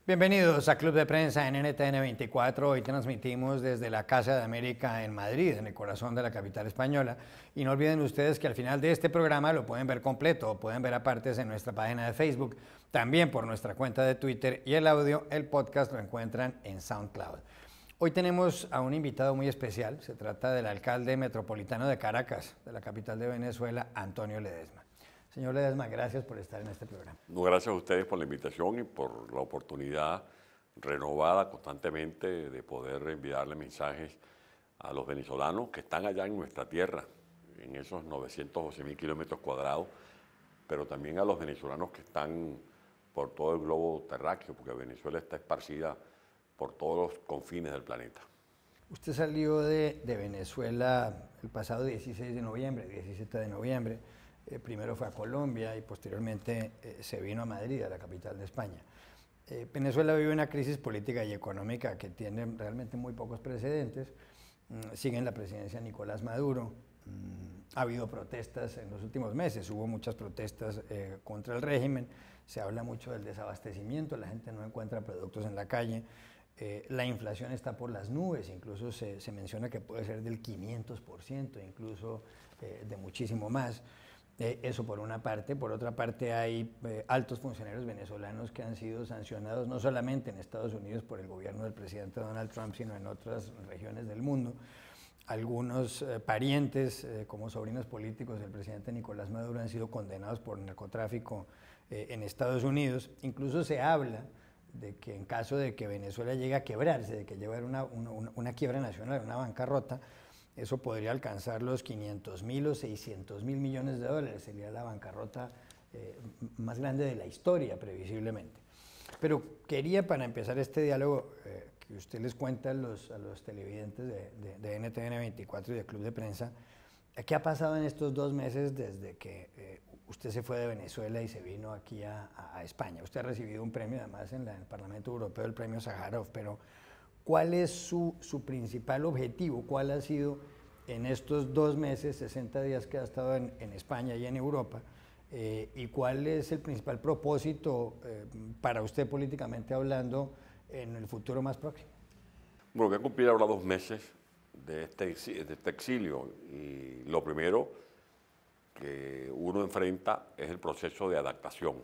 Bienvenidos a Club de Prensa en NTN 24. Hoy transmitimos desde la Casa de América en Madrid, en el corazón de la capital española. Y no olviden ustedes que al final de este programa lo pueden ver completo o pueden ver a partes en nuestra página de Facebook, también por nuestra cuenta de Twitter, y el audio, el podcast, lo encuentran en SoundCloud. Hoy tenemos a un invitado muy especial. Se trata del alcalde metropolitano de Caracas, de la capital de Venezuela, Antonio Ledesma. Señor Ledesma, gracias por estar en este programa. No, gracias a ustedes por la invitación y por la oportunidad renovada constantemente de poder enviarle mensajes a los venezolanos que están allá en nuestra tierra, en esos 912.000 kilómetros cuadrados, pero también a los venezolanos que están por todo el globo terráqueo, porque Venezuela está esparcida por todos los confines del planeta. Usted salió de Venezuela el pasado 16 de noviembre, 17 de noviembre. Primero fue a Colombia y posteriormente se vino a Madrid, a la capital de España. Venezuela vive una crisis política y económica que tiene realmente muy pocos precedentes. Sigue en la presidencia Nicolás Maduro. Ha habido protestas en los últimos meses, hubo muchas protestas contra el régimen. Se habla mucho del desabastecimiento, la gente no encuentra productos en la calle. La inflación está por las nubes, incluso se menciona que puede ser del 500%, incluso de muchísimo más. Eso por una parte. Por otra parte, hay altos funcionarios venezolanos que han sido sancionados no solamente en Estados Unidos por el gobierno del presidente Donald Trump, sino en otras regiones del mundo. Algunos parientes, como sobrinos políticos del presidente Nicolás Maduro, han sido condenados por narcotráfico en Estados Unidos. Incluso se habla de que en caso de que Venezuela llegue a quebrarse, de que llegue a una quiebra nacional, una bancarrota, eso podría alcanzar los 500.000 o 600.000 millones de dólares. Sería la bancarrota más grande de la historia, previsiblemente. Pero quería, para empezar este diálogo, que usted les cuenta a los televidentes de NTN 24 y del Club de Prensa, ¿qué ha pasado en estos 2 meses desde que usted se fue de Venezuela y se vino aquí a España? Usted ha recibido un premio, además, en el Parlamento Europeo, el premio Sájarov, pero ¿cuál es su principal objetivo? ¿Cuál ha sido en estos 2 meses, 60 días que ha estado en España y en Europa? ¿Y cuál es el principal propósito para usted, políticamente hablando, en el futuro más próximo? Bueno, voy a cumplir ahora 2 meses de este exilio, y lo primero que uno enfrenta es el proceso de adaptación,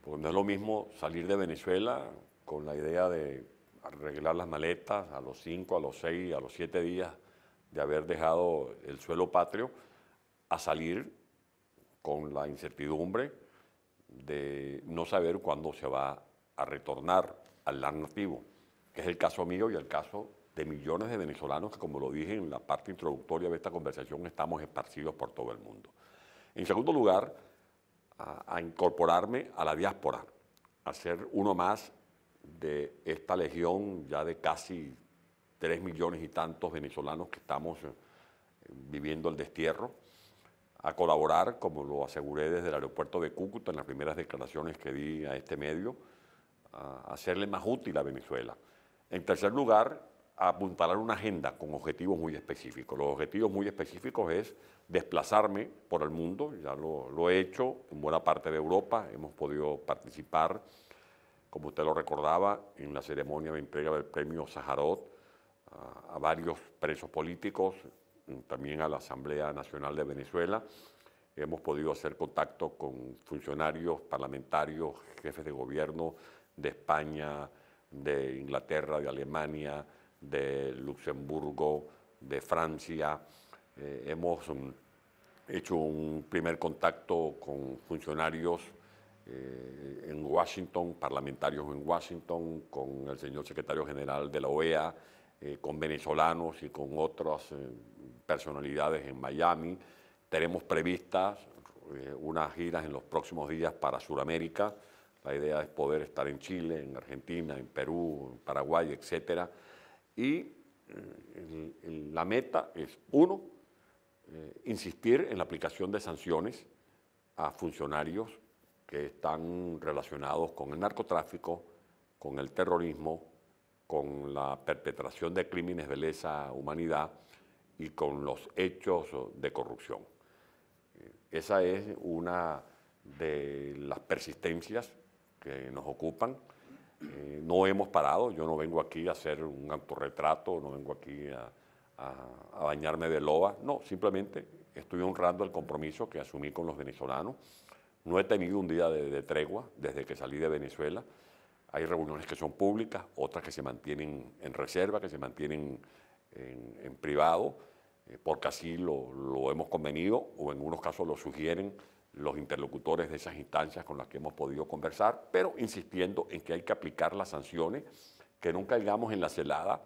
porque no es lo mismo salir de Venezuela con la idea de arreglar las maletas a los 5, a los 6, a los 7 días de haber dejado el suelo patrio, a salir con la incertidumbre de no saber cuándo se va a retornar al land nativo, que es el caso mío y el caso de millones de venezolanos que, como lo dije en la parte introductoria de esta conversación, estamos esparcidos por todo el mundo. En segundo lugar, a incorporarme a la diáspora, a ser uno más de esta legión ya de casi 3 millones y tantos venezolanos que estamos viviendo el destierro, a colaborar, como lo aseguré desde el aeropuerto de Cúcuta en las primeras declaraciones que di a este medio, a hacerle más útil a Venezuela. En tercer lugar, a apuntalar una agenda con objetivos muy específicos. Los objetivos muy específicos es desplazarme por el mundo. Ya lo he hecho en buena parte de Europa. Hemos podido participar, como usted lo recordaba, en la ceremonia de entrega del premio Sájarov a varios presos políticos, también a la Asamblea Nacional de Venezuela. Hemos podido hacer contacto con funcionarios parlamentarios, jefes de gobierno de España, de Inglaterra, de Alemania, de Luxemburgo, de Francia. Hemos hecho un primer contacto con funcionarios en Washington, parlamentarios en Washington, con el señor secretario general de la OEA, con venezolanos y con otras personalidades en Miami. Tenemos previstas unas giras en los próximos días para Sudamérica. La idea es poder estar en Chile, en Argentina, en Perú, en Paraguay, etcétera. Y la meta es, uno, insistir en la aplicación de sanciones a funcionarios que están relacionados con el narcotráfico, con el terrorismo, con la perpetración de crímenes de lesa humanidad y con los hechos de corrupción. Esa es una de las persistencias que nos ocupan. No hemos parado, yo no vengo aquí a hacer un autorretrato, no vengo aquí a bañarme de loba, no, simplemente estoy honrando el compromiso que asumí con los venezolanos. No he tenido un día de tregua desde que salí de Venezuela. Hay reuniones que son públicas, otras que se mantienen en reserva, que se mantienen en privado, porque así lo hemos convenido o en unos casos lo sugieren los interlocutores de esas instancias con las que hemos podido conversar, pero insistiendo en que hay que aplicar las sanciones, que no caigamos en la celada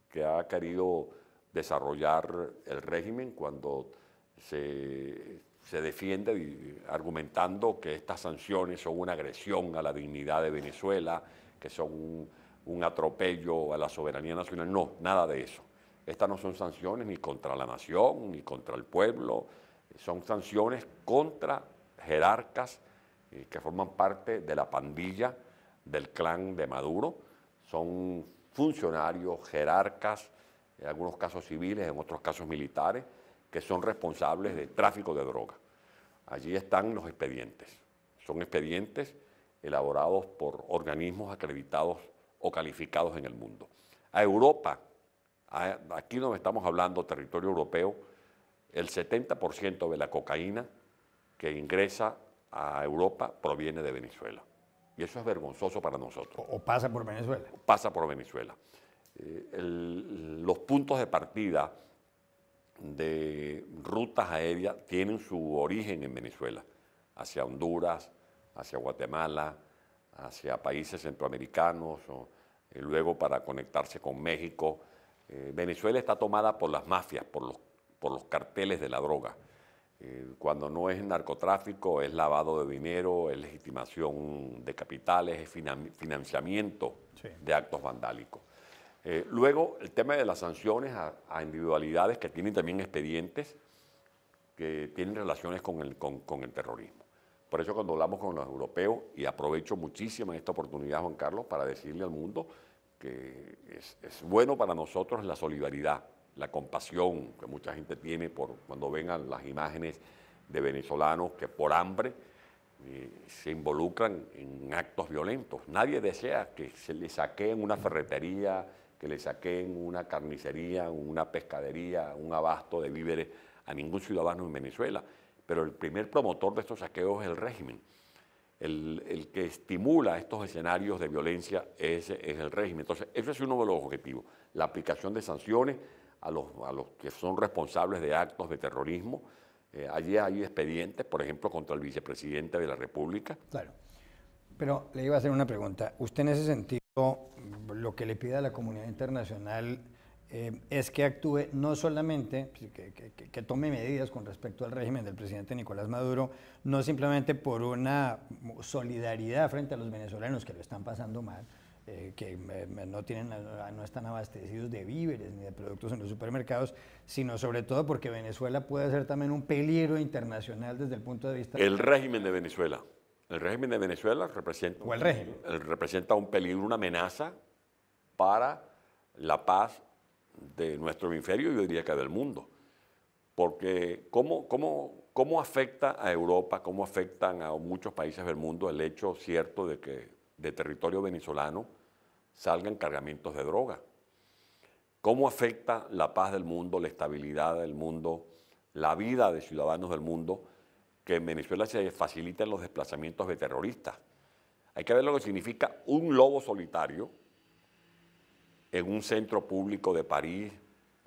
que ha querido desarrollar el régimen cuando se defiende argumentando que estas sanciones son una agresión a la dignidad de Venezuela, que son un atropello a la soberanía nacional. No, nada de eso. Estas no son sanciones ni contra la nación, ni contra el pueblo, son sanciones contra jerarcas que forman parte de la pandilla del clan de Maduro. Son funcionarios, jerarcas, en algunos casos civiles, en otros casos militares, que son responsables de tráfico de droga. Allí están los expedientes. Son expedientes elaborados por organismos acreditados o calificados en el mundo. A Europa, aquí donde estamos hablando, territorio europeo, el 70% de la cocaína que ingresa a Europa proviene de Venezuela. Y eso es vergonzoso para nosotros. ¿O pasa por Venezuela? Pasa por Venezuela. Los puntos de partida de rutas aéreas tienen su origen en Venezuela, hacia Honduras, hacia Guatemala, hacia países centroamericanos, luego para conectarse con México. Venezuela está tomada por las mafias, por los carteles de la droga. Cuando no es narcotráfico, es lavado de dinero, es legitimación de capitales, es financiamiento de actos vandálicos. Luego, el tema de las sanciones a individualidades que tienen también expedientes que tienen relaciones con el terrorismo. Por eso cuando hablamos con los europeos, y aprovecho muchísimo esta oportunidad, Juan Carlos, para decirle al mundo que es bueno para nosotros la solidaridad, la compasión que mucha gente tiene cuando vengan las imágenes de venezolanos que por hambre se involucran en actos violentos. Nadie desea que se le saqueen una ferretería, que le saquen una carnicería, una pescadería, un abasto de víveres a ningún ciudadano en Venezuela. Pero el primer promotor de estos saqueos es el régimen. El que estimula estos escenarios de violencia es el régimen. Entonces, ese es uno de los objetivos, la aplicación de sanciones a los que son responsables de actos de terrorismo. Allí hay expedientes, por ejemplo, contra el vicepresidente de la República. Claro. Pero le iba a hacer una pregunta. Usted en ese sentido, lo que le pide a la comunidad internacional es que actúe no solamente, que tome medidas con respecto al régimen del presidente Nicolás Maduro, no simplemente por una solidaridad frente a los venezolanos que lo están pasando mal, que no están abastecidos de víveres ni de productos en los supermercados, sino sobre todo porque Venezuela puede ser también un peligro internacional desde el punto de vista... El régimen de Venezuela. El régimen de Venezuela representa, representa un peligro, una amenaza para la paz de nuestro hemisferio y yo diría que del mundo. Porque ¿cómo afecta a Europa, cómo afectan a muchos países del mundo el hecho cierto de que de territorio venezolano salgan cargamentos de droga? ¿Cómo afecta la paz del mundo, la estabilidad del mundo, la vida de ciudadanos del mundo, que en Venezuela se faciliten los desplazamientos de terroristas? Hay que ver lo que significa un lobo solitario en un centro público de París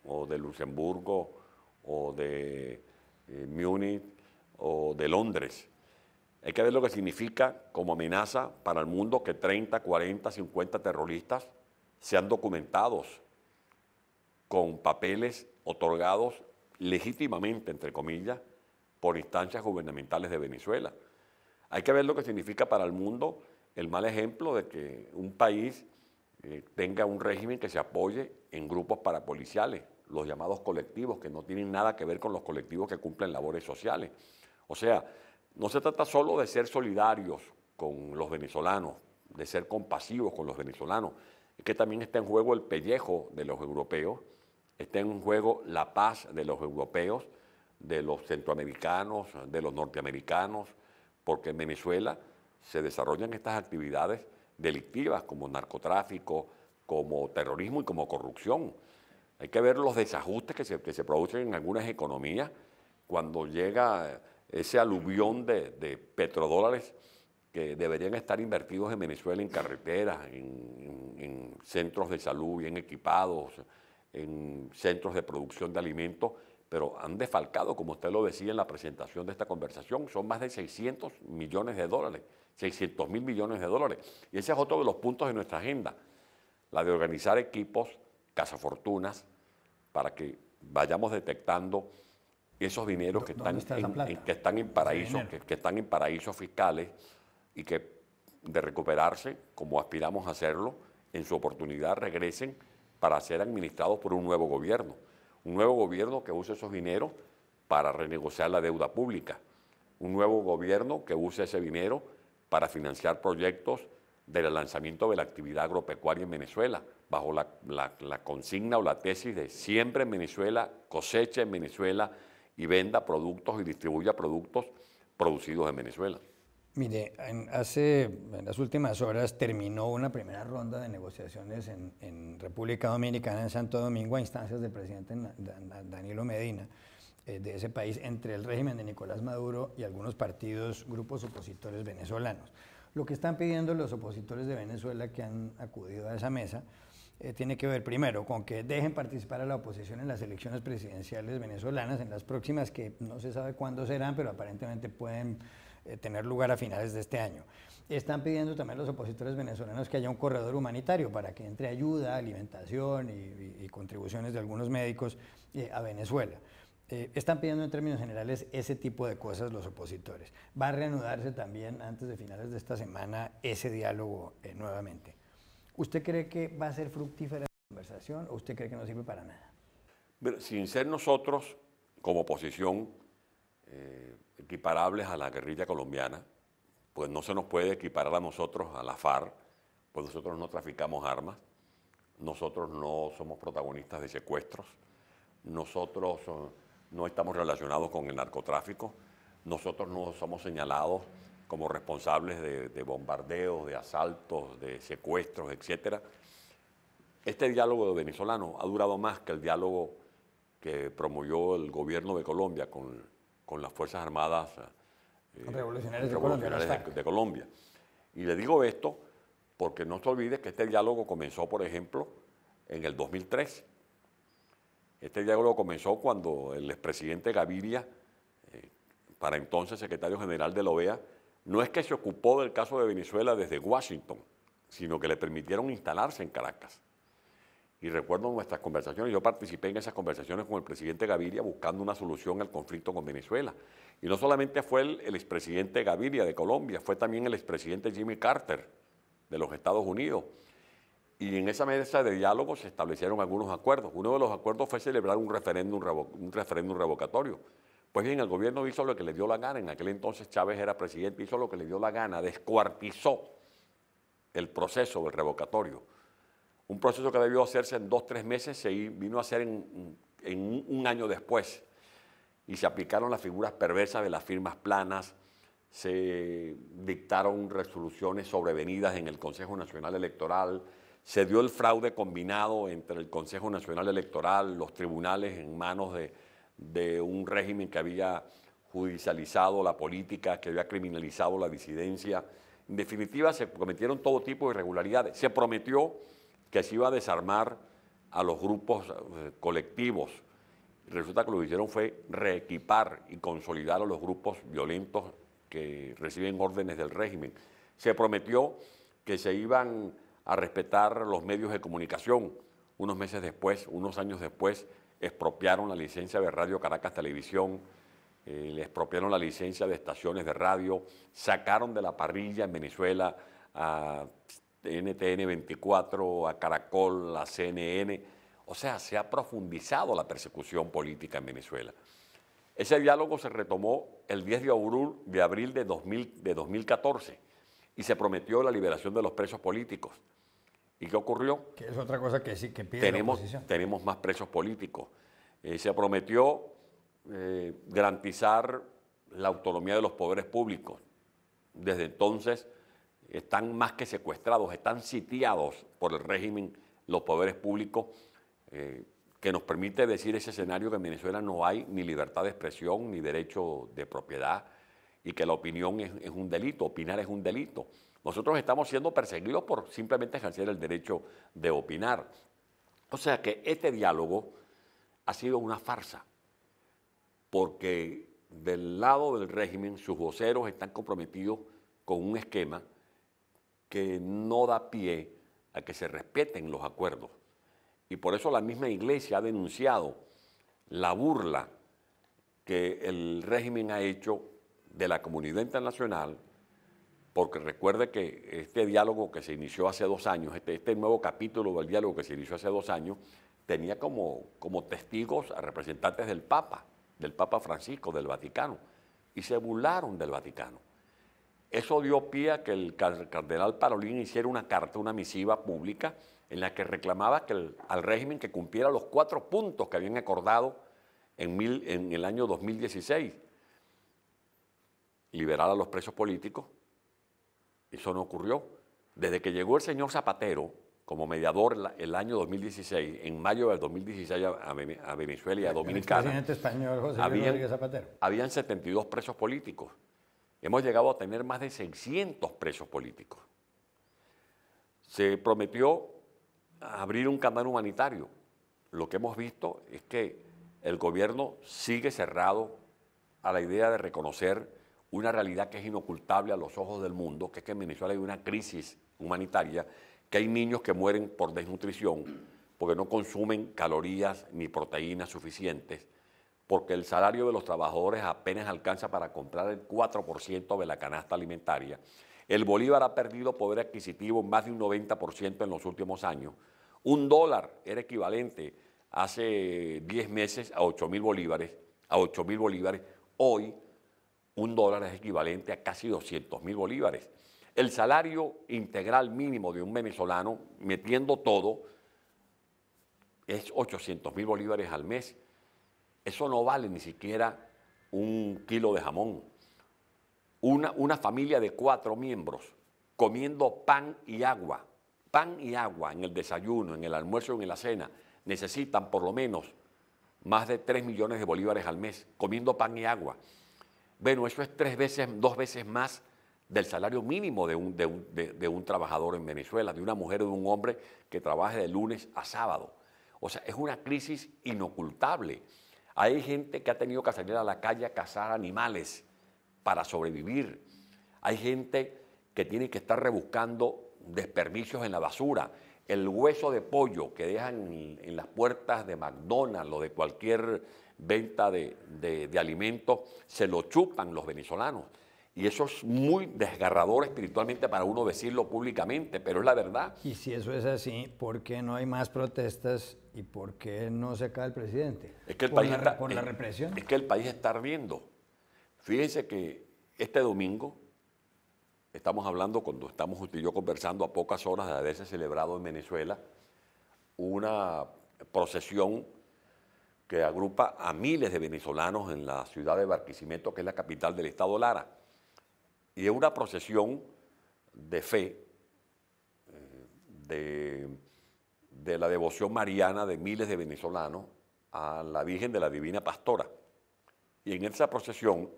o de Luxemburgo o de Múnich o de Londres. Hay que ver lo que significa como amenaza para el mundo que 30, 40, 50 terroristas sean documentados con papeles otorgados legítimamente, entre comillas, por instancias gubernamentales de Venezuela. Hay que ver lo que significa para el mundo el mal ejemplo de que un país tenga un régimen que se apoye en grupos parapoliciales, los llamados colectivos, que no tienen nada que ver con los colectivos que cumplen labores sociales. O sea, no se trata solo de ser solidarios con los venezolanos, de ser compasivos con los venezolanos, es que también está en juego el pellejo de los europeos, está en juego la paz de los europeos, de los centroamericanos, de los norteamericanos, porque en Venezuela se desarrollan estas actividades delictivas como narcotráfico, como terrorismo y como corrupción. Hay que ver los desajustes que se producen en algunas economías cuando llega ese aluvión de petrodólares que deberían estar invertidos en Venezuela en carreteras, en centros de salud bien equipados, en centros de producción de alimentos, pero han defalcado, como usted lo decía en la presentación de esta conversación, son más de 600 millones de dólares, 600.000 millones de dólares. Y ese es otro de los puntos de nuestra agenda, la de organizar equipos, cazafortunas, para que vayamos detectando esos dineros que están en paraísos, que están en paraísos fiscales y que de recuperarse, como aspiramos a hacerlo, en su oportunidad regresen para ser administrados por un nuevo gobierno que use esos dineros para renegociar la deuda pública, un nuevo gobierno que use ese dinero para financiar proyectos del lanzamiento de la actividad agropecuaria en Venezuela, bajo la consigna o la tesis de siembra en Venezuela, cosecha en Venezuela y venda productos y distribuya productos producidos en Venezuela. Mire, en las últimas horas terminó una primera ronda de negociaciones en República Dominicana, en Santo Domingo, a instancias del presidente Danilo Medina de ese país, entre el régimen de Nicolás Maduro y algunos grupos opositores venezolanos. Lo que están pidiendo los opositores de Venezuela que han acudido a esa mesa tiene que ver primero con que dejen participar a la oposición en las elecciones presidenciales venezolanas, en las próximas que no se sabe cuándo serán, pero aparentemente pueden tener lugar a finales de este año. Están pidiendo también los opositores venezolanos que haya un corredor humanitario para que entre ayuda, alimentación y contribuciones de algunos médicos a Venezuela. Están pidiendo en términos generales ese tipo de cosas los opositores. Va a reanudarse también antes de finales de esta semana ese diálogo nuevamente. ¿Usted cree que va a ser fructífera la conversación o usted cree que no sirve para nada? Pero sin ser nosotros, como oposición, equiparables a la guerrilla colombiana, pues no se nos puede equiparar a nosotros, a la FARC, pues nosotros no traficamos armas, nosotros no somos protagonistas de secuestros, nosotros no estamos relacionados con el narcotráfico, nosotros no somos señalados como responsables de bombardeos, de asaltos, de secuestros, etc. Este diálogo venezolano ha durado más que el diálogo que promovió el gobierno de Colombia con las Fuerzas Armadas revolucionarias de Colombia. Y le digo esto porque no se olvide que este diálogo comenzó, por ejemplo, en el 2003. Este diálogo comenzó cuando el expresidente Gaviria, para entonces secretario general de la OEA, no es que se ocupó del caso de Venezuela desde Washington, sino que le permitieron instalarse en Caracas. Y recuerdo nuestras conversaciones, yo participé en esas conversaciones con el presidente Gaviria buscando una solución al conflicto con Venezuela. Y no solamente fue el expresidente Gaviria de Colombia, fue también el expresidente Jimmy Carter de los Estados Unidos. Y en esa mesa de diálogo se establecieron algunos acuerdos. Uno de los acuerdos fue celebrar un referéndum revocatorio. Pues bien, el gobierno hizo lo que le dio la gana. En aquel entonces Chávez era presidente, hizo lo que le dio la gana, descuartizó el proceso del revocatorio. Un proceso que debió hacerse en 2 o 3 meses se vino a hacer en un año después. Y se aplicaron las figuras perversas de las firmas planas, se dictaron resoluciones sobrevenidas en el Consejo Nacional Electoral, se dio el fraude combinado entre el Consejo Nacional Electoral, los tribunales en manos de un régimen que había judicializado la política, que había criminalizado la disidencia. En definitiva, se cometieron todo tipo de irregularidades. Se prometió que se iba a desarmar a los grupos colectivos. Resulta que lo que hicieron fue reequipar y consolidar a los grupos violentos que reciben órdenes del régimen. Se prometió que se iban a respetar los medios de comunicación. Unos meses después, unos años después, expropiaron la licencia de Radio Caracas Televisión, le expropiaron la licencia de estaciones de radio, sacaron de la parrilla en Venezuela a NTN 24, a Caracol, a CNN. O sea, se ha profundizado la persecución política en Venezuela. Ese diálogo se retomó el 10 de abril de 2014 y se prometió la liberación de los presos políticos. ¿Y qué ocurrió? Que es otra cosa que sí que pide la oposición. Tenemos más presos políticos. Se prometió garantizar la autonomía de los poderes públicos. desde entonces están más que secuestrados, están sitiados por el régimen, los poderes públicos, que nos permite decir ese escenario que en Venezuela no hay ni libertad de expresión, ni derecho de propiedad, y que la opinión es un delito, opinar es un delito. Nosotros estamos siendo perseguidos por simplemente ejercer el derecho de opinar. O sea que este diálogo ha sido una farsa, porque del lado del régimen sus voceros están comprometidos con un esquema que no da pie a que se respeten los acuerdos. Y por eso la misma Iglesia ha denunciado la burla que el régimen ha hecho de la comunidad internacional, porque recuerde que este diálogo que se inició hace 2 años, este nuevo capítulo del diálogo que se inició hace 2 años, tenía como testigos a representantes del Papa Francisco, del Vaticano, y se burlaron del Vaticano. Eso dio pie a que el cardenal Parolin hiciera una carta, una misiva pública, en la que reclamaba al régimen que cumpliera los 4 puntos que habían acordado en el año 2016. Liberar a los presos políticos. Eso no ocurrió. Desde que llegó el señor Zapatero como mediador el año 2016, en mayo del 2016 a Venezuela y a Dominicana, el presidente español José Rodríguez Zapatero. Habían 72 presos políticos. Hemos llegado a tener más de 600 presos políticos. Se prometió abrir un canal humanitario. Lo que hemos visto es que el gobierno sigue cerrado a la idea de reconocer una realidad que es inocultable a los ojos del mundo, que es que en Venezuela hay una crisis humanitaria, que hay niños que mueren por desnutrición, porque no consumen calorías ni proteínas suficientes, porque el salario de los trabajadores apenas alcanza para comprar el 4% de la canasta alimentaria. El bolívar ha perdido poder adquisitivo en más de un 90% en los últimos años. $1 era equivalente hace 10 meses a 8.000 bolívares. Hoy, $1 es equivalente a casi 200.000 bolívares. El salario integral mínimo de un venezolano, metiendo todo, es 800.000 bolívares al mes. Eso no vale ni siquiera 1 kilo de jamón. Una familia de 4 miembros comiendo pan y agua en el desayuno, en el almuerzo y en la cena, necesitan por lo menos más de 3 millones de bolívares al mes comiendo pan y agua. Bueno, eso es 2 veces más del salario mínimo de un trabajador en Venezuela, de una mujer o de un hombre que trabaja de lunes a sábado. O sea, es una crisis inocultable. Hay gente que ha tenido que salir a la calle a cazar animales para sobrevivir. Hay gente que tiene que estar rebuscando desperdicios en la basura. El hueso de pollo que dejan en las puertas de McDonald's o de cualquier venta de alimentos, se lo chupan los venezolanos. Y eso es muy desgarrador espiritualmente para uno decirlo públicamente, pero es la verdad. Y si eso es así, ¿por qué no hay más protestas y por qué no se cae el presidente? Es que el ¿Por país la represión? Es que el país está ardiendo. Fíjense que este domingo, estamos hablando cuando estamos usted y yo conversando a pocas horas de haberse celebrado en Venezuela una procesión que agrupa a miles de venezolanos en la ciudad de Barquisimeto, que es la capital del estado Lara. Y es una procesión de fe, de la devoción mariana de miles de venezolanos a la Virgen de la Divina Pastora. Y en esa procesión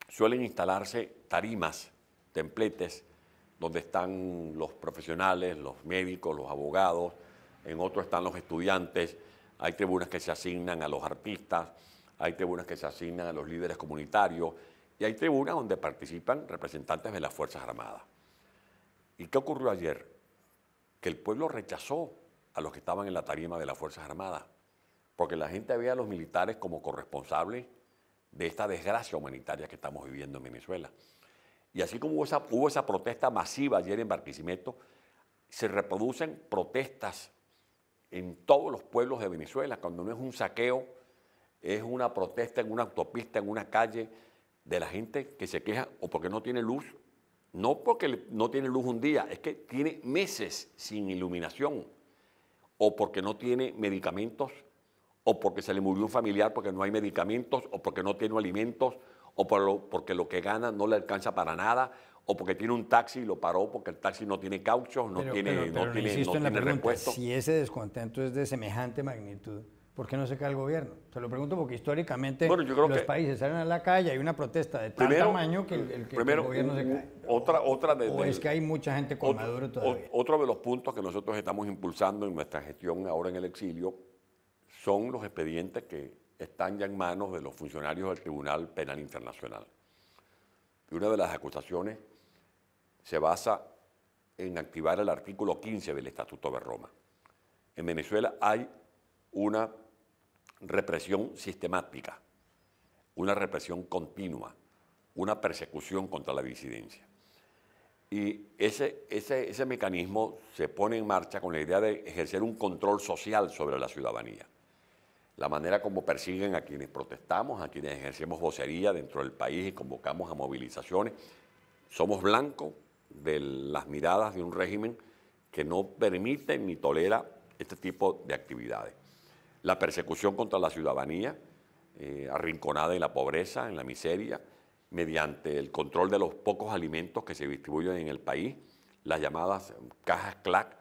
suelen instalarse tarimas, templetes, donde están los profesionales, los médicos, los abogados, en otros están los estudiantes, hay tribunas que se asignan a los artistas, hay tribunas que se asignan a los líderes comunitarios, y hay tribunas donde participan representantes de las Fuerzas Armadas. ¿Y qué ocurrió ayer? Que el pueblo rechazó a los que estaban en la tarima de las Fuerzas Armadas, porque la gente ve a los militares como corresponsables de esta desgracia humanitaria que estamos viviendo en Venezuela. Y así como hubo esa protesta masiva ayer en Barquisimeto, se reproducen protestas en todos los pueblos de Venezuela. Cuando no es un saqueo, es una protesta en una autopista, en una calle, de la gente que se queja o porque no tiene luz. No porque no tiene luz un día, es que tiene meses sin iluminación, o porque no tiene medicamentos, o porque se le murió un familiar porque no hay medicamentos, o porque no tiene alimentos, o porque lo que gana no le alcanza para nada, o porque tiene un taxi y lo paró porque el taxi no tiene cauchos, no tiene insisto en la pregunta, repuesto. si ese descontento es de semejante magnitud, ¿por qué no se cae el gobierno? Se lo pregunto porque históricamente Bueno, yo creo los que países salen a la calle, hay una protesta de tal tamaño que el gobierno se cae. O es que hay mucha gente con Maduro todavía. Otro de los puntos que nosotros estamos impulsando en nuestra gestión ahora en el exilio son los expedientes que están ya en manos de los funcionarios del Tribunal Penal Internacional. Y una de las acusaciones se basa en activar el artículo 15 del Estatuto de Roma. En Venezuela hay una represión sistemática, una represión continua, una persecución contra la disidencia. Y ese mecanismo se pone en marcha con la idea de ejercer un control social sobre la ciudadanía. La manera como persiguen a quienes protestamos, a quienes ejercemos vocería dentro del país y convocamos a movilizaciones, somos blancos de las miradas de un régimen que no permite ni tolera este tipo de actividades. La persecución contra la ciudadanía, arrinconada en la pobreza, en la miseria, mediante el control de los pocos alimentos que se distribuyen en el país, las llamadas cajas CLAC,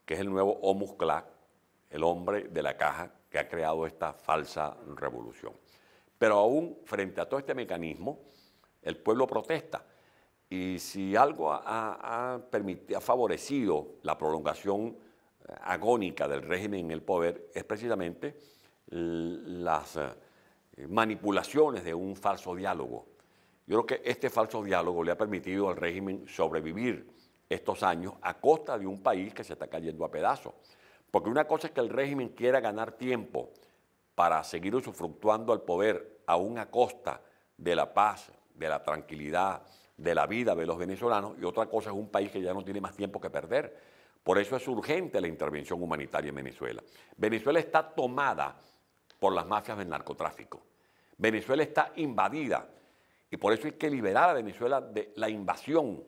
que es el nuevo Homus CLAC, el hombre de la caja que ha creado esta falsa revolución. Pero aún frente a todo este mecanismo, el pueblo protesta. Y si algo ha favorecido la prolongación agónica del régimen en el poder, es precisamente las manipulaciones de un falso diálogo. Yo creo que este falso diálogo le ha permitido al régimen sobrevivir estos años a costa de un país que se está cayendo a pedazos. Porque una cosa es que el régimen quiera ganar tiempo para seguir usufructuando al poder aún a costa de la paz, de la tranquilidad, de la vida de los venezolanos, y otra cosa es un país que ya no tiene más tiempo que perder. Por eso es urgente la intervención humanitaria en Venezuela. Venezuela está tomada por las mafias del narcotráfico. Venezuela está invadida y por eso hay que liberar a Venezuela de la invasión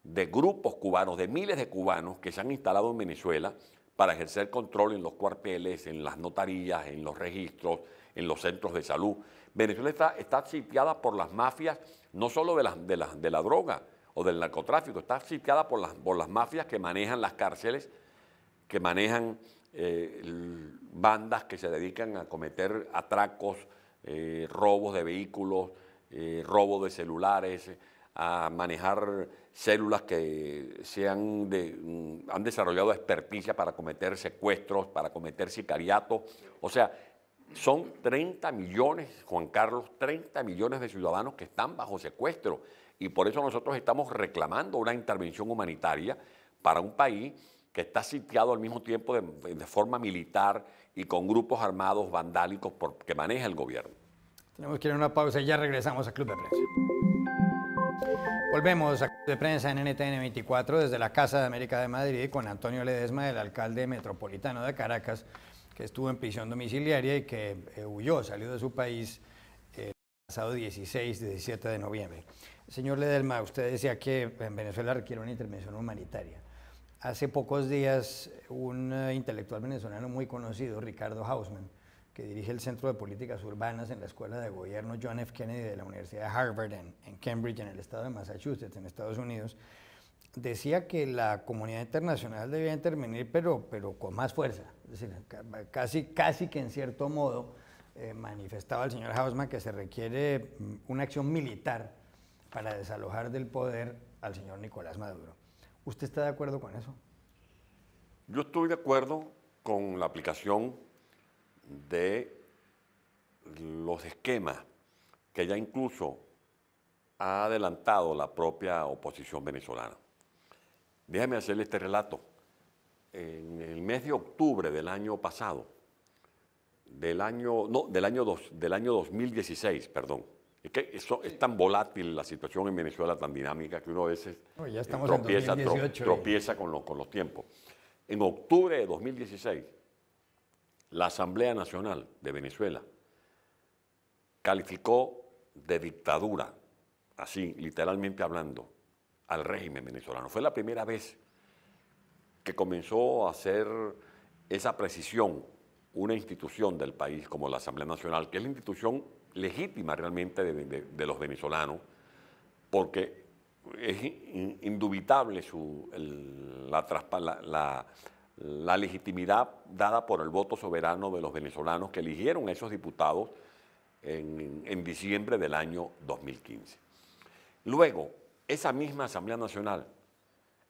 de grupos cubanos, de miles de cubanos que se han instalado en Venezuela para ejercer control en los cuarteles, en las notarías, en los registros, en los centros de salud. Venezuela está sitiada por las mafias, no solo de la droga o del narcotráfico, está sitiada por las mafias que manejan las cárceles, que manejan bandas que se dedican a cometer atracos, robos de vehículos, robo de celulares, a manejar células que han desarrollado experticia para cometer secuestros, para cometer sicariato. O sea, son 30 millones, Juan Carlos, 30 millones de ciudadanos que están bajo secuestro. Y por eso nosotros estamos reclamando una intervención humanitaria para un país que está sitiado al mismo tiempo de forma militar y con grupos armados vandálicos que maneja el gobierno. Tenemos que ir a una pausa y ya regresamos a Club de Prensa. Volvemos a Club de Prensa en NTN 24 desde la Casa de América de Madrid con Antonio Ledesma, el alcalde metropolitano de Caracas, que estuvo en prisión domiciliaria y que salió de su país el pasado 16 y 17 de noviembre. Señor Ledesma, usted decía que en Venezuela requiere una intervención humanitaria. Hace pocos días un intelectual venezolano muy conocido, Ricardo Hausmann, que dirige el Centro de Políticas Urbanas en la Escuela de Gobierno John F. Kennedy de la Universidad de Harvard en Cambridge, en el estado de Massachusetts, en Estados Unidos, decía que la comunidad internacional debía intervenir, pero con más fuerza. Es decir, casi que en cierto modo manifestaba el señor Hausmann que se requiere una acción militar para desalojar del poder al señor Nicolás Maduro. ¿Usted está de acuerdo con eso? Yo estoy de acuerdo con la aplicación de los esquemas que ya incluso ha adelantado la propia oposición venezolana. Déjame hacerle este relato. En el mes de octubre del año pasado, del año 2016, perdón. Es que es tan volátil la situación en Venezuela, tan dinámica, que uno a veces ya estamos en 2018, tropieza con los tiempos. En octubre de 2016, la Asamblea Nacional de Venezuela calificó de dictadura, así literalmente hablando, al régimen venezolano. Fue la primera vez que comenzó a hacer esa precisión una institución del país como la Asamblea Nacional, que es la institución legítima realmente de los venezolanos, porque es indubitable la legitimidad dada por el voto soberano de los venezolanos que eligieron a esos diputados en diciembre del año 2015. Luego, esa misma Asamblea Nacional,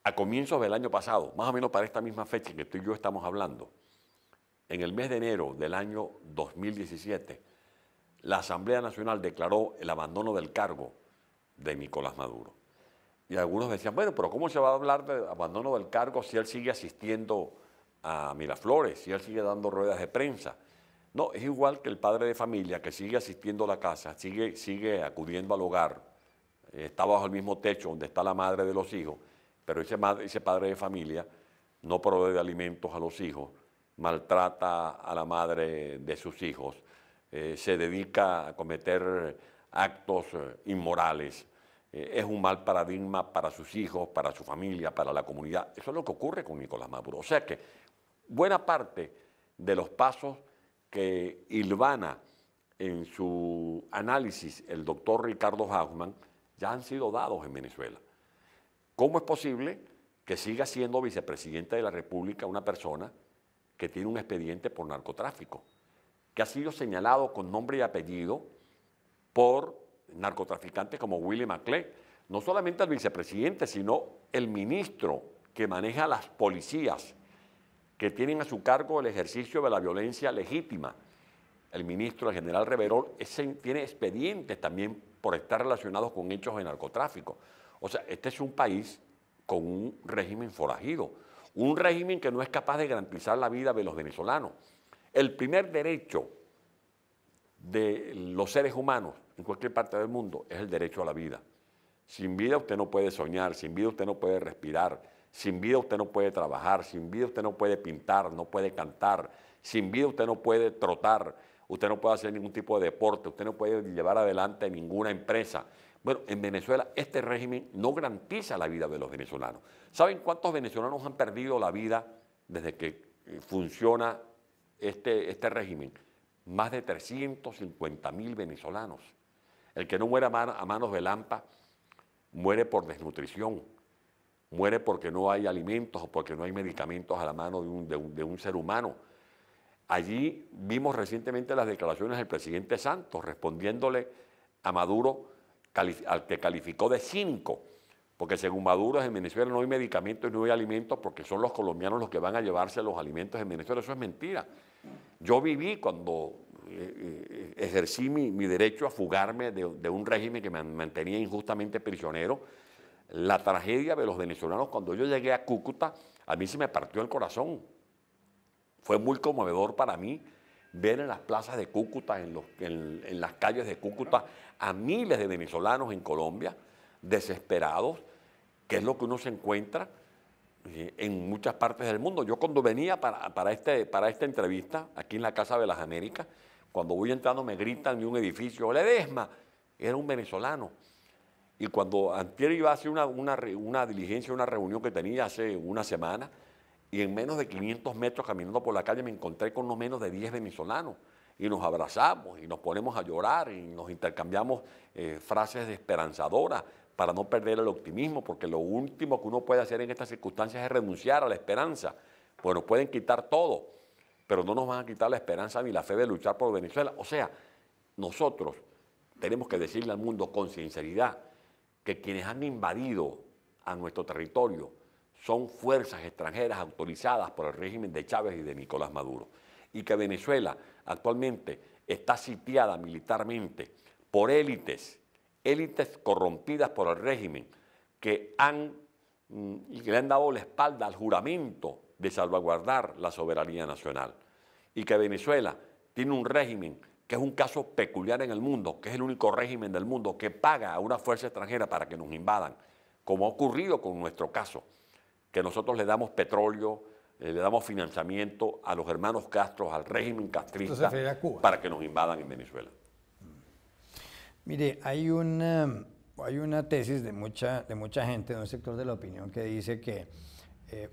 a comienzos del año pasado, más o menos para esta misma fecha que tú y yo estamos hablando, en el mes de enero del año 2017, la Asamblea Nacional declaró el abandono del cargo de Nicolás Maduro. Y algunos decían, bueno, pero ¿cómo se va a hablar de abandono del cargo si él sigue asistiendo a Miraflores, si él sigue dando ruedas de prensa? No, es igual que el padre de familia que sigue asistiendo a la casa, sigue acudiendo al hogar, está bajo el mismo techo donde está la madre de los hijos, pero ese padre de familia no provee de alimentos a los hijos, maltrata a la madre de sus hijos, se dedica a cometer actos inmorales, es un mal paradigma para sus hijos, para su familia, para la comunidad. Eso es lo que ocurre con Nicolás Maduro. O sea que buena parte de los pasos que hilvana en su análisis el doctor Ricardo Hausmann ya han sido dados en Venezuela. ¿Cómo es posible que siga siendo vicepresidente de la República una persona que tiene un expediente por narcotráfico, que ha sido señalado con nombre y apellido por narcotraficantes como Willie McClay? No solamente el vicepresidente, sino el ministro que maneja las policías que tienen a su cargo el ejercicio de la violencia legítima. El ministro, el general Reverol, tiene expedientes también por estar relacionados con hechos de narcotráfico. O sea, este es un país con un régimen forajido, un régimen que no es capaz de garantizar la vida de los venezolanos. El primer derecho de los seres humanos en cualquier parte del mundo es el derecho a la vida. Sin vida usted no puede soñar, sin vida usted no puede respirar, sin vida usted no puede trabajar, sin vida usted no puede pintar, no puede cantar, sin vida usted no puede trotar, usted no puede hacer ningún tipo de deporte, usted no puede llevar adelante ninguna empresa. Bueno, en Venezuela este régimen no garantiza la vida de los venezolanos. ¿Saben cuántos venezolanos han perdido la vida desde que funciona este régimen? Más de 350.000 venezolanos. El que no muere a manos de Lampa muere por desnutrición, muere porque no hay alimentos o porque no hay medicamentos a la mano de un ser humano. Allí vimos recientemente las declaraciones del presidente Santos respondiéndole a Maduro, al que calificó de cínico, porque según Maduro en Venezuela no hay medicamentos y no hay alimentos porque son los colombianos los que van a llevarse los alimentos en Venezuela. Eso es mentira. Yo viví cuando ejercí mi derecho a fugarme de un régimen que me mantenía injustamente prisionero. La tragedia de los venezolanos, cuando yo llegué a Cúcuta, a mí se me partió el corazón. Fue muy conmovedor para mí ver en las plazas de Cúcuta, en las calles de Cúcuta, a miles de venezolanos en Colombia, desesperados, que es lo que uno se encuentra en muchas partes del mundo. Yo cuando venía para esta entrevista, aquí en la Casa de las Américas, cuando voy entrando me gritan de un edificio, Ledesma, era un venezolano. Y cuando antier iba a hacer una diligencia, una reunión que tenía hace una semana, y en menos de 500 metros caminando por la calle me encontré con no menos de 10 venezolanos. Y nos abrazamos y nos ponemos a llorar y nos intercambiamos frases esperanzadoras para no perder el optimismo, porque lo último que uno puede hacer en estas circunstancias es renunciar a la esperanza. Pues nos pueden quitar todo, pero no nos van a quitar la esperanza ni la fe de luchar por Venezuela. O sea, nosotros tenemos que decirle al mundo con sinceridad que quienes han invadido a nuestro territorio son fuerzas extranjeras autorizadas por el régimen de Chávez y de Nicolás Maduro, y que Venezuela actualmente está sitiada militarmente por élites corrompidas por el régimen que le han dado la espalda al juramento de salvaguardar la soberanía nacional, y que Venezuela tiene un régimen que es un caso peculiar en el mundo, que es el único régimen del mundo que paga a una fuerza extranjera para que nos invadan, como ha ocurrido con nuestro caso, que nosotros le damos petróleo, le damos financiamiento a los hermanos Castro, al régimen castrista, para que nos invadan en Venezuela. Mire, hay una tesis de mucha gente, de un sector de la opinión, que dice que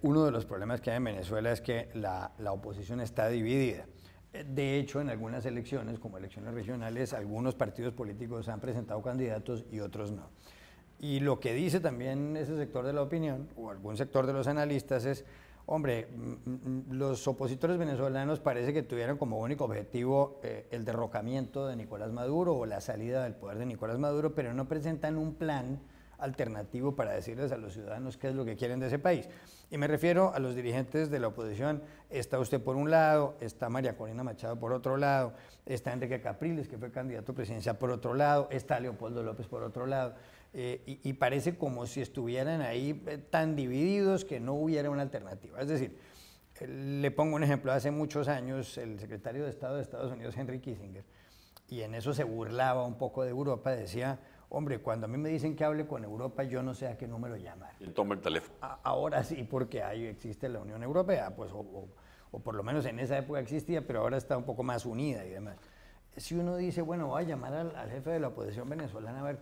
uno de los problemas que hay en Venezuela es que la oposición está dividida. De hecho, en algunas elecciones, como elecciones regionales, algunos partidos políticos han presentado candidatos y otros no. Y lo que dice también ese sector de la opinión, o algún sector de los analistas, es, hombre, los opositores venezolanos parece que tuvieron como único objetivo el derrocamiento de Nicolás Maduro o la salida del poder de Nicolás Maduro, pero no presentan un plan alternativo para decirles a los ciudadanos qué es lo que quieren de ese país. Y me refiero a los dirigentes de la oposición. Está usted por un lado, está María Corina Machado por otro lado, está Enrique Capriles, que fue candidato presidencial, por otro lado, está Leopoldo López por otro lado. Y parece como si estuvieran ahí tan divididos que no hubiera una alternativa. Es decir, le pongo un ejemplo, hace muchos años el secretario de Estado de Estados Unidos, Henry Kissinger, y en eso se burlaba un poco de Europa, decía, hombre, cuando a mí me dicen que hable con Europa, yo no sé a qué número llamar. Y toma el teléfono. Ahora sí, porque ahí existe la Unión Europea, pues, o por lo menos en esa época existía, pero ahora está un poco más unida y demás. Si uno dice, bueno, voy a llamar al jefe de la oposición venezolana a ver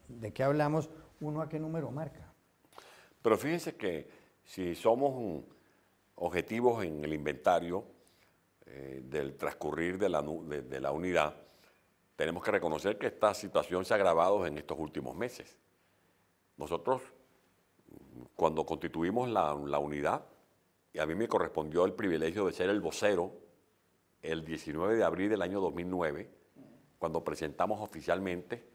de qué hablamos, ¿uno a qué número marca? Pero fíjense que si somos objetivos en el inventario del transcurrir de la unidad, tenemos que reconocer que esta situación se ha agravado en estos últimos meses. Nosotros, cuando constituimos la unidad, y a mí me correspondió el privilegio de ser el vocero, el 19 de abril del año 2009, cuando presentamos oficialmente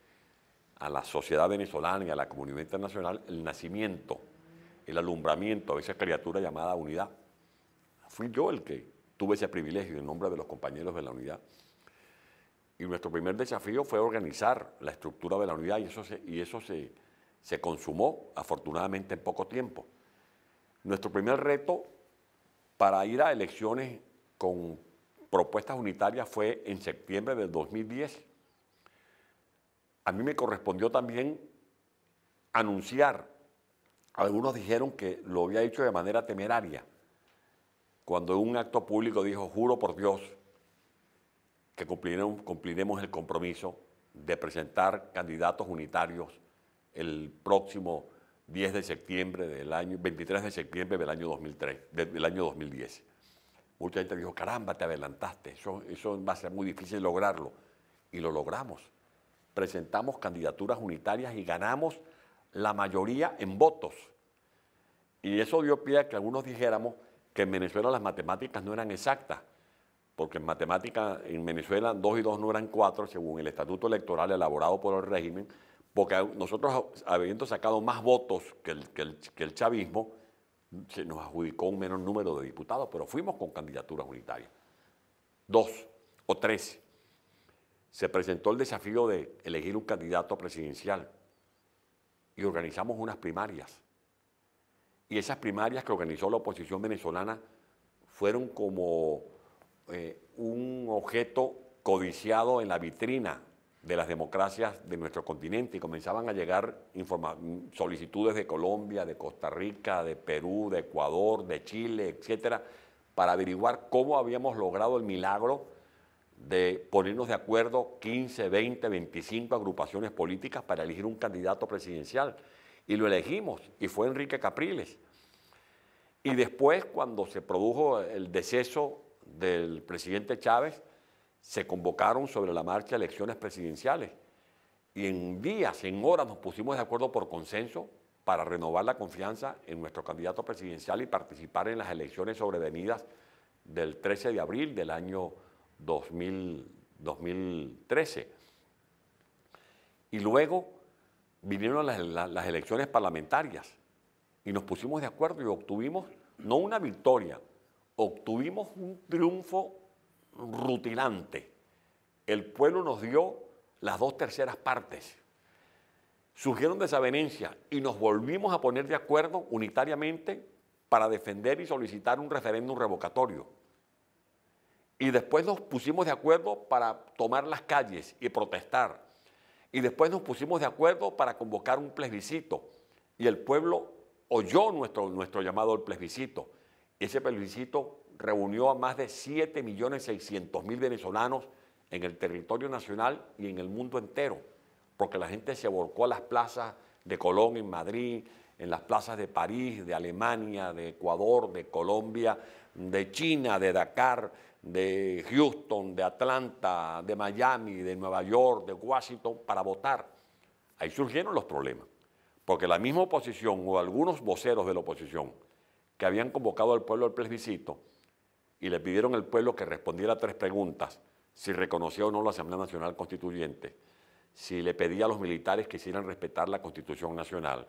a la sociedad venezolana y a la comunidad internacional el nacimiento, el alumbramiento de esa criatura llamada unidad. Fui yo el que tuve ese privilegio en nombre de los compañeros de la unidad. Y nuestro primer desafío fue organizar la estructura de la unidad y eso se consumó afortunadamente en poco tiempo. Nuestro primer reto para ir a elecciones con propuestas unitarias fue en septiembre del 2010. A mí me correspondió también anunciar, algunos dijeron que lo había hecho de manera temeraria, cuando en un acto público dijo, juro por Dios que cumpliremos el compromiso de presentar candidatos unitarios el próximo 10 de septiembre del año, 23 de septiembre del año 2010. Mucha gente dijo, caramba, te adelantaste, eso va a ser muy difícil lograrlo. Y lo logramos. Presentamos candidaturas unitarias y ganamos la mayoría en votos. Y eso dio pie a que algunos dijéramos que en Venezuela las matemáticas no eran exactas, porque en matemáticas en Venezuela 2 y 2 no eran 4, según el estatuto electoral elaborado por el régimen, porque nosotros, habiendo sacado más votos que el chavismo, se nos adjudicó un menor número de diputados, pero fuimos con candidaturas unitarias. 2 o 3. Se presentó el desafío de elegir un candidato presidencial y organizamos unas primarias. Y esas primarias que organizó la oposición venezolana fueron como un objeto codiciado en la vitrina de las democracias de nuestro continente y comenzaban a llegar solicitudes de Colombia, de Costa Rica, de Perú, de Ecuador, de Chile, etcétera, para averiguar cómo habíamos logrado el milagro de ponernos de acuerdo 15, 20, 25 agrupaciones políticas para elegir un candidato presidencial. Y lo elegimos, y fue Enrique Capriles. Y después, cuando se produjo el deceso del presidente Chávez, se convocaron sobre la marcha elecciones presidenciales. Y en días, en horas, nos pusimos de acuerdo por consenso para renovar la confianza en nuestro candidato presidencial y participar en las elecciones sobrevenidas del 13 de abril del año 2013. Y luego vinieron las elecciones parlamentarias y nos pusimos de acuerdo y obtuvimos, no una victoria, obtuvimos un triunfo rutilante. El pueblo nos dio las 2/3 partes. Surgieron desavenencias y nos volvimos a poner de acuerdo unitariamente para defender y solicitar un referéndum revocatorio. Y después nos pusimos de acuerdo para tomar las calles y protestar. Y después nos pusimos de acuerdo para convocar un plebiscito. Y el pueblo oyó nuestro llamado al plebiscito. Ese plebiscito reunió a más de 7.600.000 venezolanos en el territorio nacional y en el mundo entero, porque la gente se volcó a las plazas de Colón en Madrid, en las plazas de París, de Alemania, de Ecuador, de Colombia, de China, de Dakar, de Houston, de Atlanta, de Miami, de Nueva York, de Washington, para votar. Ahí surgieron los problemas. porque la misma oposición o algunos voceros de la oposición que habían convocado al pueblo al plebiscito y le pidieron al pueblo que respondiera a 3 preguntas, si reconocía o no la Asamblea Nacional Constituyente, si le pedía a los militares que hicieran respetar la Constitución Nacional,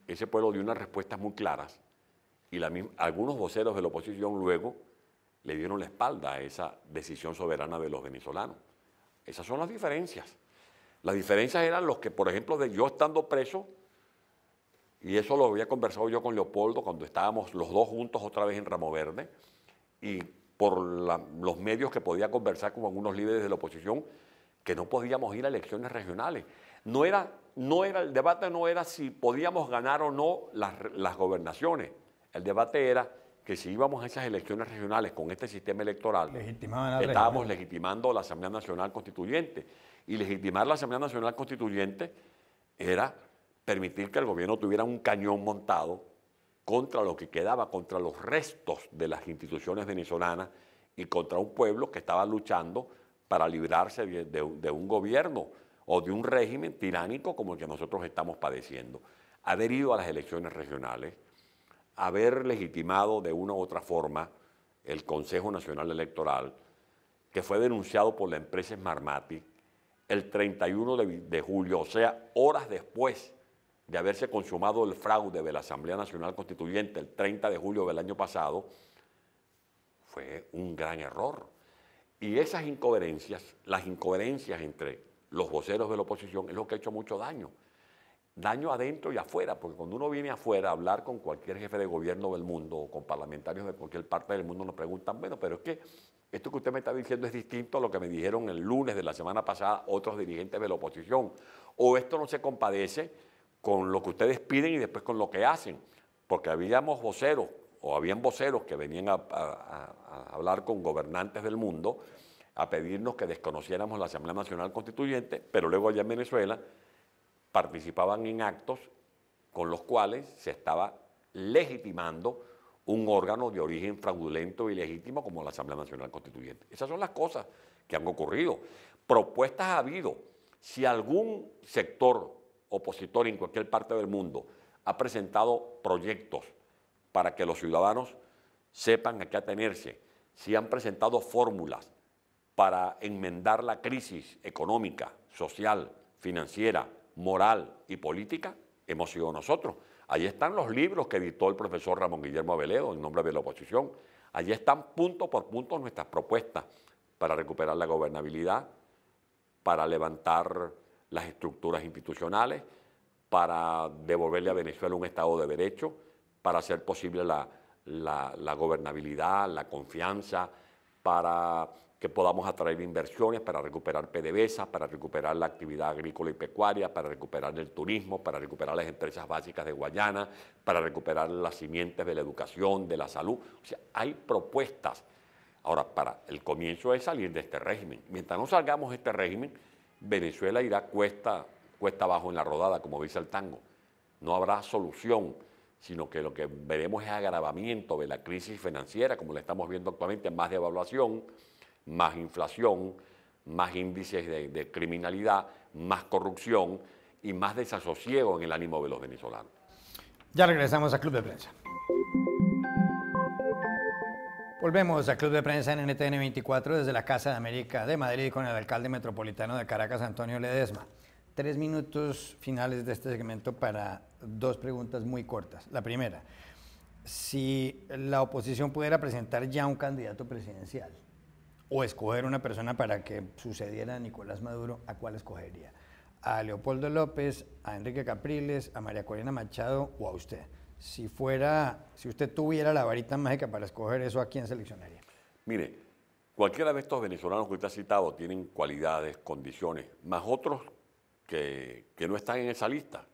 ese pueblo dio unas respuestas muy claras y algunos voceros de la oposición luego le dieron la espalda a esa decisión soberana de los venezolanos. Esas son las diferencias. Las diferencias eran los que, por ejemplo, de yo estando preso, y eso lo había conversado yo con Leopoldo cuando estábamos los dos juntos otra vez en Ramo Verde, y por los medios que podía conversar con algunos líderes de la oposición, que no podíamos ir a elecciones regionales. El debate no era si podíamos ganar o no las gobernaciones. El debate era que si íbamos a esas elecciones regionales con este sistema electoral, estábamos legitimando la Asamblea Nacional Constituyente. Y legitimar la Asamblea Nacional Constituyente era permitir que el gobierno tuviera un cañón montado contra lo que quedaba, contra los restos de las instituciones venezolanas y contra un pueblo que estaba luchando para librarse de un gobierno o de un régimen tiránico como el que nosotros estamos padeciendo. Haber ido a las elecciones regionales, haber legitimado de una u otra forma el Consejo Nacional Electoral, que fue denunciado por la empresa Smartmatic el 31 de julio, o sea, horas después de haberse consumado el fraude de la Asamblea Nacional Constituyente el 30 de julio del año pasado, fue un gran error. Y esas incoherencias, las incoherencias entre los voceros de la oposición, es lo que ha hecho mucho daño. Daño adentro y afuera, porque cuando uno viene afuera a hablar con cualquier jefe de gobierno del mundo o con parlamentarios de cualquier parte del mundo, nos preguntan, bueno, pero es que esto que usted me está diciendo es distinto a lo que me dijeron el lunes de la semana pasada otros dirigentes de la oposición, o esto no se compadece con lo que ustedes piden y después con lo que hacen, porque habíamos voceros, o habían voceros que venían a hablar con gobernantes del mundo, a pedirnos que desconociéramos la Asamblea Nacional Constituyente, pero luego allá en Venezuela participaban en actos con los cuales se estaba legitimando un órgano de origen fraudulento y ilegítimo como la Asamblea Nacional Constituyente. Esas son las cosas que han ocurrido. Propuestas ha habido. Si algún sector opositor en cualquier parte del mundo ha presentado proyectos para que los ciudadanos sepan a qué atenerse, si han presentado fórmulas para enmendar la crisis económica, social, financiera, moral y política, hemos sido nosotros. Allí están los libros que editó el profesor Ramón Guillermo Aveledo en nombre de la oposición. Allí están punto por punto nuestras propuestas para recuperar la gobernabilidad, para levantar las estructuras institucionales, para devolverle a Venezuela un Estado de Derecho, para hacer posible la gobernabilidad, la confianza, para que podamos atraer inversiones, para recuperar PDVSA, para recuperar la actividad agrícola y pecuaria, para recuperar el turismo, para recuperar las empresas básicas de Guayana, para recuperar las simientes de la educación, de la salud. O sea, hay propuestas. Ahora, para el comienzo es salir de este régimen. Mientras no salgamos de este régimen, Venezuela irá cuesta abajo en la rodada, como dice el tango. No habrá solución, sino que lo que veremos es agravamiento de la crisis financiera, como la estamos viendo actualmente, más devaluación, más inflación, más índices de criminalidad, más corrupción y más desasosiego en el ánimo de los venezolanos. Ya regresamos a Club de Prensa. Volvemos a Club de Prensa en NTN 24 desde la Casa de América de Madrid con el alcalde metropolitano de Caracas, Antonio Ledesma. 3 minutos finales de este segmento para 2 preguntas muy cortas. La primera, si la oposición pudiera presentar ya un candidato presidencial o escoger una persona para que sucediera a Nicolás Maduro, ¿a cuál escogería? ¿A Leopoldo López, a Enrique Capriles, a María Corina Machado o a usted? Si usted tuviera la varita mágica para escoger eso, ¿a quién seleccionaría? Mire, cualquiera de estos venezolanos que usted ha citado tienen cualidades, condiciones, más otros que no están en esa lista.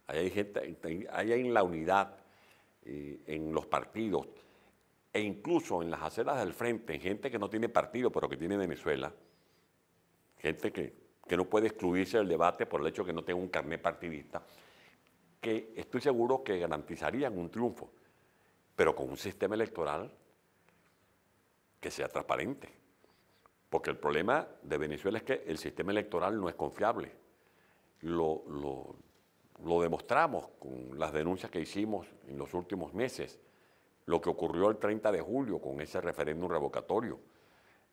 Ahí hay gente, ahí hay en la unidad, en los partidos, e incluso en las aceras del frente, gente que no tiene partido, pero que tiene Venezuela, gente que no puede excluirse del debate por el hecho de que no tenga un carnet partidista, que estoy seguro que garantizarían un triunfo, pero con un sistema electoral que sea transparente. Porque el problema de Venezuela es que el sistema electoral no es confiable. lo demostramos con las denuncias que hicimos en los últimos meses, lo que ocurrió el 30 de julio con ese referéndum revocatorio.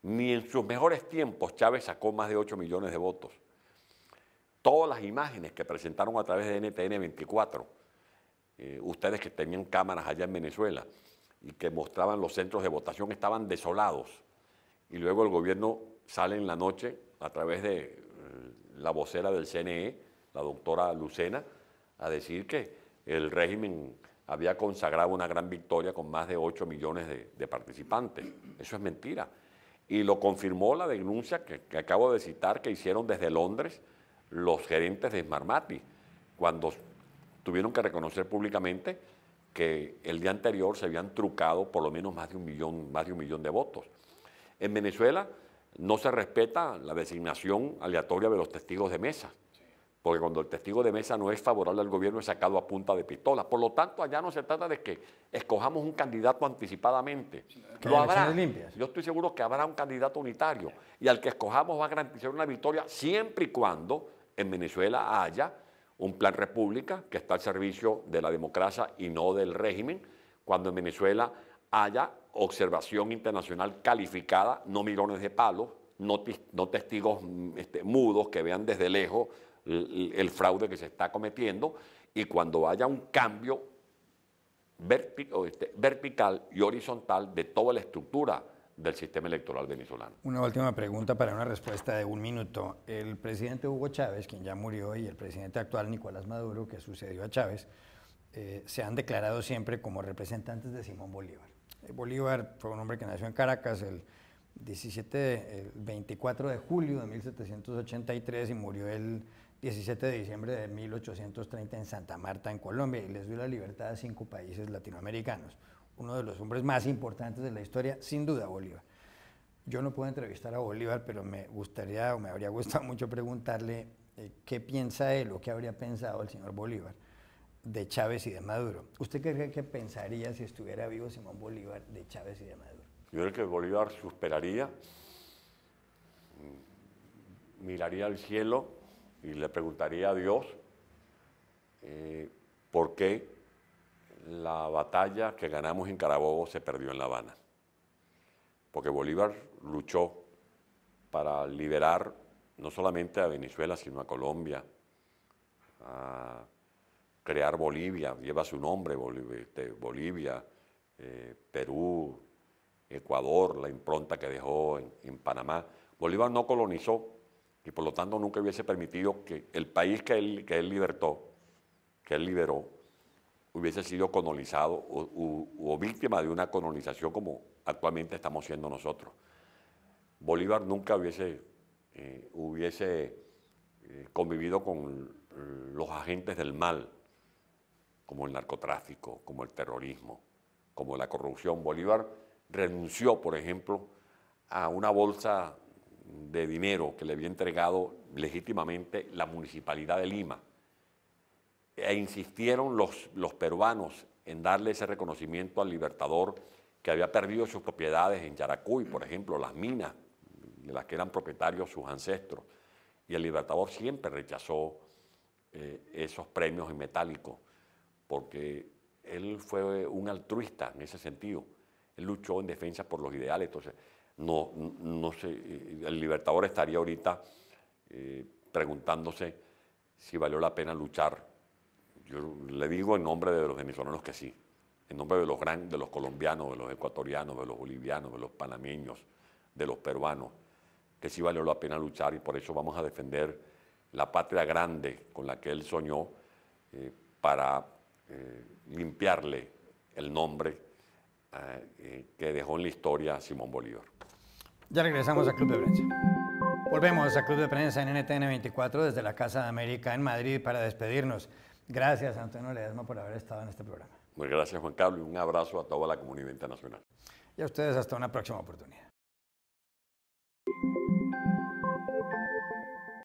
Ni en sus mejores tiempos Chávez sacó más de 8 millones de votos. Todas las imágenes que presentaron a través de NTN 24, ustedes que tenían cámaras allá en Venezuela y que mostraban los centros de votación, estaban desolados. Y luego el gobierno sale en la noche a través de la vocera del CNE, la doctora Lucena, a decir que el régimen había consagrado una gran victoria con más de 8 millones de participantes. Eso es mentira. Y lo confirmó la denuncia que acabo de citar, que hicieron desde Londres los gerentes de Smartmatic, cuando tuvieron que reconocer públicamente que el día anterior se habían trucado por lo menos más de un millón de votos. En Venezuela no se respeta la designación aleatoria de los testigos de mesa, porque cuando el testigo de mesa no es favorable al gobierno es sacado a punta de pistola. Por lo tanto, allá no se trata de que escojamos un candidato anticipadamente. Lo habrá. Limpias. Yo estoy seguro que habrá un candidato unitario y al que escojamos va a garantizar una victoria siempre y cuando en Venezuela haya un plan república que está al servicio de la democracia y no del régimen, cuando en Venezuela haya observación internacional calificada, no millones de palos, no testigos mudos que vean desde lejos el fraude que se está cometiendo, y cuando haya un cambio vertical y horizontal de toda la estructura del sistema electoral venezolano. Una última pregunta para una respuesta de 1 minuto. El presidente Hugo Chávez, quien ya murió, y el presidente actual Nicolás Maduro, que sucedió a Chávez, se han declarado siempre como representantes de Simón Bolívar. Bolívar fue un hombre que nació en Caracas el 24 de julio de 1783 y murió el 17 de diciembre de 1830 en Santa Marta, en Colombia, y les dio la libertad a 5 países latinoamericanos. Uno de los hombres más importantes de la historia, sin duda, Bolívar. Yo no puedo entrevistar a Bolívar, pero me gustaría, o me habría gustado mucho preguntarle qué piensa él o qué habría pensado el señor Bolívar de Chávez y de Maduro. ¿Usted qué cree que pensaría si estuviera vivo Simón Bolívar de Chávez y de Maduro? Yo creo que Bolívar suspiraría, miraría al cielo y le preguntaría a Dios por qué la batalla que ganamos en Carabobo se perdió en La Habana. Porque Bolívar luchó para liberar no solamente a Venezuela, sino a Colombia, a crear Bolivia, lleva su nombre, Bolivia, Perú, Ecuador, la impronta que dejó en Panamá. Bolívar no colonizó y por lo tanto nunca hubiese permitido que el país que él liberó, hubiese sido colonizado o víctima de una colonización como actualmente estamos siendo nosotros. Bolívar nunca hubiese convivido con los agentes del mal, como el narcotráfico, como el terrorismo, como la corrupción. Bolívar renunció, por ejemplo, a una bolsa de dinero que le había entregado legítimamente la Municipalidad de Lima, e insistieron los peruanos en darle ese reconocimiento al libertador que había perdido sus propiedades en Yaracuy, por ejemplo, las minas de las que eran propietarios sus ancestros, y el libertador siempre rechazó esos premios en metálico, porque él fue un altruista en ese sentido. Él luchó en defensa por los ideales. Entonces, no sé, el libertador estaría ahorita preguntándose si valió la pena luchar. Yo le digo en nombre de los venezolanos que sí, en nombre de los colombianos, de los ecuatorianos, de los bolivianos, de los panameños, de los peruanos, que sí valió la pena luchar, y por eso vamos a defender la patria grande con la que él soñó, para limpiarle el nombre que dejó en la historia a Simón Bolívar. Ya regresamos a Club de Prensa. Volvemos a Club de Prensa en NTN 24 desde la Casa de América en Madrid para despedirnos. Gracias, Antonio Ledesma, por haber estado en este programa. Muy gracias, Juan Carlos, y un abrazo a toda la comunidad internacional. Y a ustedes hasta una próxima oportunidad.